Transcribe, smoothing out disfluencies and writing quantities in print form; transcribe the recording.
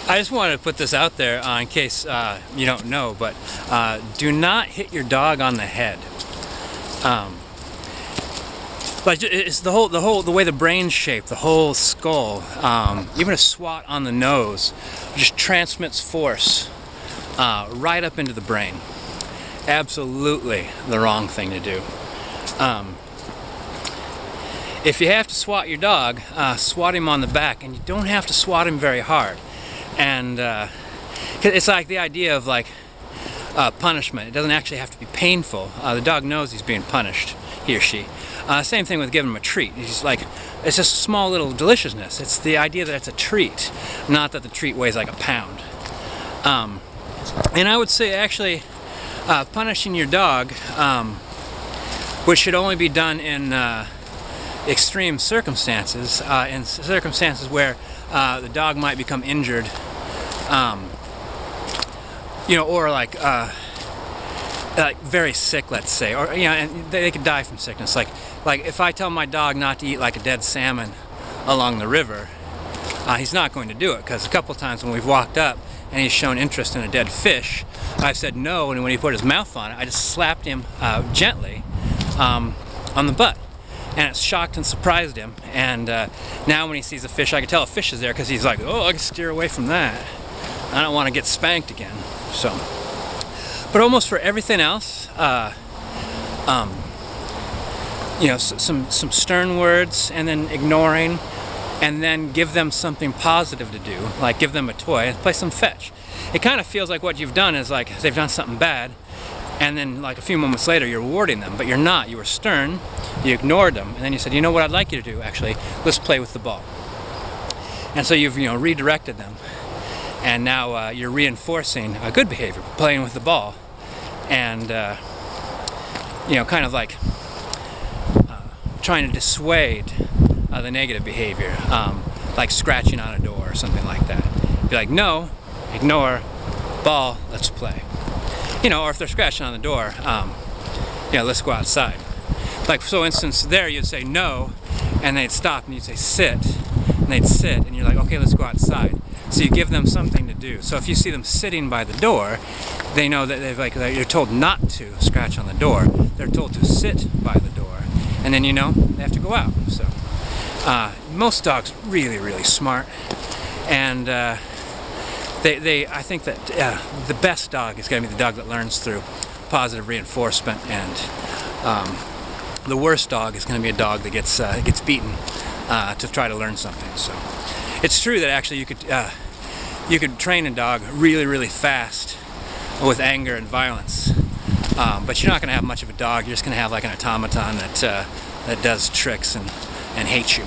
I just wanted to put this out there in case you don't know, but do not hit your dog on the head. But it's the way the brain's shaped, the whole skull. Even a swat on the nose just transmits force right up into the brain. Absolutely the wrong thing to do. If you have to swat your dog, swat him on the back, and you don't have to swat him very hard. And it's like the idea of like punishment. It doesn't actually have to be painful. The dog knows he's being punished, he or she. Same thing with giving him a treat. It's just a small little deliciousness. It's the idea that it's a treat, not that the treat weighs like a pound. And I would say actually punishing your dog, which should only be done in extreme circumstances, in circumstances where the dog might become injured, or like very sick, let's say, or and they could die from sickness. Like if I tell my dog not to eat like a dead salmon along the river, he's not going to do it, because a couple of times when we've walked up and he's shown interest in a dead fish, I've said no, and when he put his mouth on it, I just slapped him gently on the butt. And it shocked and surprised him. And now when he sees a fish, I can tell a fish is there, because he's like, oh, I can steer away from that. I don't want to get spanked again. So, but almost for everything else, some stern words, and then ignoring, and then give them something positive to do, like give them a toy and play some fetch. It kind of feels like what you've done is like they've done something bad, and then like a few moments later you're rewarding them, but you're not. You were stern, you ignored them, and then you said, you know what I'd like you to do actually, let's play with the ball. And so you've redirected them, and now you're reinforcing a good behavior, playing with the ball, and kind of like trying to dissuade the negative behavior, like scratching on a door or something like that. Be like, no, ignore, ball, let's play. Or if they're scratching on the door, let's go outside. Like, for instance, there you'd say no, and they'd stop, and you'd say sit, and they'd sit, and you're like, okay, let's go outside. So you give them something to do. So if you see them sitting by the door, they know that you're told not to scratch on the door. They're told to sit by the door, and then they have to go out. So most dogs are really, really smart, and I think that the best dog is going to be the dog that learns through positive reinforcement, and the worst dog is going to be a dog that gets beaten to try to learn something. So it's true that actually you could train a dog really, really fast with anger and violence, but you're not going to have much of a dog. You're just going to have like an automaton that does tricks and hates you.